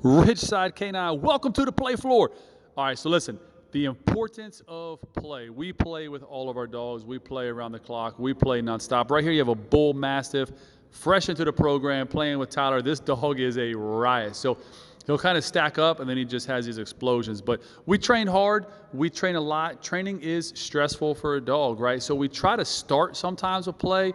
Ridgeside Canine, welcome to the play floor. All right, so listen, the importance of play. We play with all of our dogs. We play around the clock. We play nonstop. Right here you have a bull mastiff, fresh into the program, playing with Tyler. This dog is a riot. So he'll kind of stack up, and then he just has these explosions. But we train hard. We train a lot. Training is stressful for a dog, right? So we try to start sometimes with play,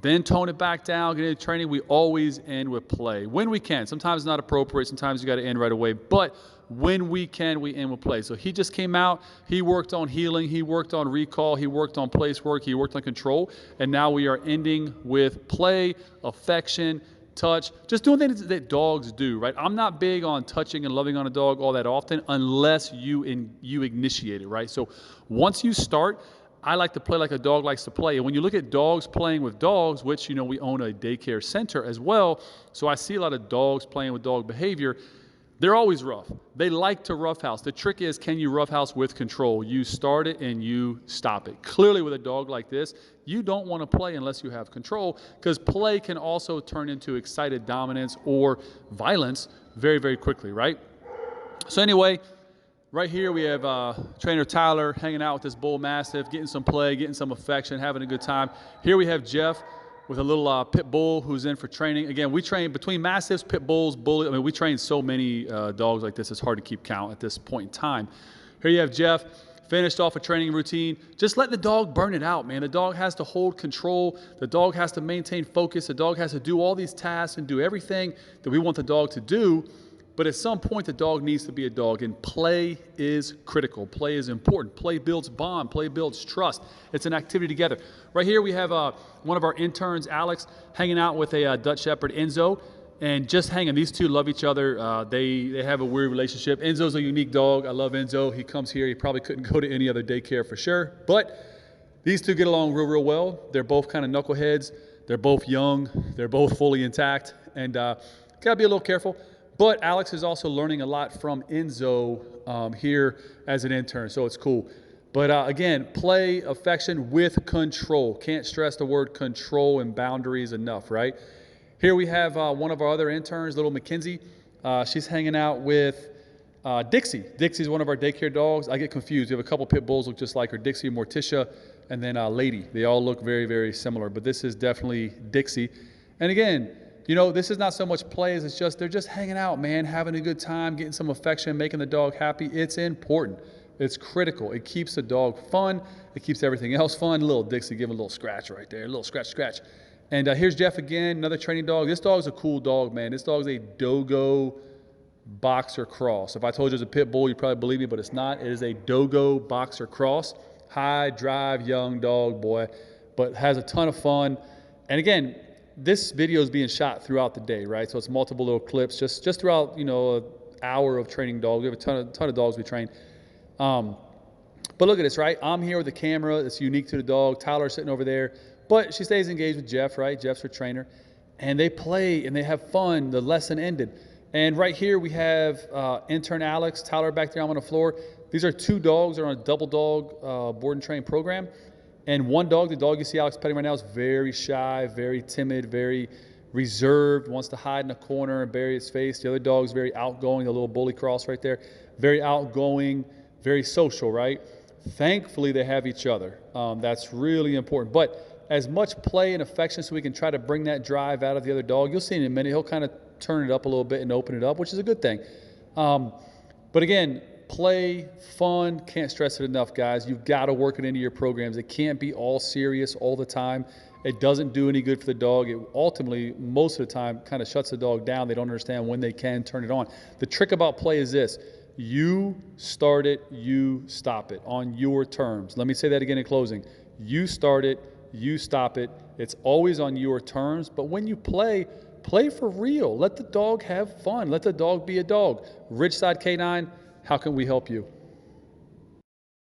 then tone it back down, get into training. We always end with play when we can. Sometimes it's not appropriate. Sometimes you got to end right away. But when we can, we end with play. So he just came out. He worked on healing. He worked on recall. He worked on place work. He worked on control. And now we are ending with play, affection, touch, just doing things that dogs do, right? I'm not big on touching and loving on a dog all that often unless you initiate it, right? So once you start, I like to play like a dog likes to play. And when you look at dogs playing with dogs, which, you know, we own a daycare center as well, so I see a lot of dogs playing with dog behavior. They're always rough. They like to roughhouse. The trick is, can you roughhouse with control? You start it and you stop it. Clearly with a dog like this, you don't want to play unless you have control, because play can also turn into excited dominance or violence very, very quickly, right? So anyway, right here we have trainer Tyler hanging out with this bull mastiff, getting some play, getting some affection, having a good time. Here we have Jeff with a little pit bull who's in for training. Again, we train between mastiffs, pit bulls, bully. I mean, we train so many dogs like this, it's hard to keep count at this point in time. Here you have Jeff, finished off a training routine. Just let the dog burn it out, man. The dog has to hold control. The dog has to maintain focus. The dog has to do all these tasks and do everything that we want the dog to do. But at some point, the dog needs to be a dog, and play is critical. Play is important. Play builds bond. Play builds trust. It's an activity together. Right here, we have one of our interns, Alex, hanging out with a Dutch Shepherd, Enzo, and just hanging. These two love each other. They have a weird relationship. Enzo's a unique dog. I love Enzo. He comes here. He probably couldn't go to any other daycare for sure. But these two get along real, real well. They're both kind of knuckleheads. They're both young. They're both fully intact. And got to be a little careful. But Alex is also learning a lot from Enzo here as an intern, so it's cool. But again, play, affection with control. Can't stress the word control and boundaries enough, right? Here we have one of our other interns, little Mackenzie. She's hanging out with Dixie. Dixie's one of our daycare dogs. I get confused. We have a couple pit bulls look just like her, Dixie, Morticia, and then Lady. They all look very, very similar, but this is definitely Dixie. And again, you know, this is not so much play as it's just, they're just hanging out, man, having a good time, getting some affection, making the dog happy. It's important. It's critical. It keeps the dog fun. It keeps everything else fun. Little Dixie giving a little scratch right there, a little scratch, scratch. And here's Jeff again, another training dog. This dog's a cool dog, man. This dog's a Dogo boxer cross. If I told you it was a pit bull, you'd probably believe me, but it's not. It is a Dogo boxer cross. High drive, young dog, boy, but has a ton of fun. And again, this video is being shot throughout the day, right? So it's multiple little clips just throughout, you know, an hour of training dogs. We have a ton of dogs we train. But look at this, right? I'm here with the camera. It's unique to the dog. Tyler's sitting over there. But she stays engaged with Jeff, right? Jeff's her trainer. And they play and they have fun. The lesson ended. And right here we have intern Alex, Tyler back there. I'm on the floor. These are two dogs. They're on a double dog board and train program. And one dog, the dog you see Alex petting right now, is very shy, very timid, very reserved, wants to hide in a corner and bury its face. The other dog's very outgoing, the little bully cross right there. Very outgoing, very social, right? Thankfully, they have each other. That's really important. But as much play and affection so we can try to bring that drive out of the other dog. You'll see in a minute, he'll kind of turn it up a little bit and open it up, which is a good thing. But again, play, fun, can't stress it enough, guys. You've got to work it into your programs. It can't be all serious all the time. It doesn't do any good for the dog. It ultimately, most of the time, kind of shuts the dog down. They don't understand when they can turn it on. The trick about play is this. You start it, you stop it on your terms. Let me say that again in closing. You start it, you stop it. It's always on your terms. But when you play for real. Let the dog have fun. Let the dog be a dog. Ridgeside K9, how can we help you?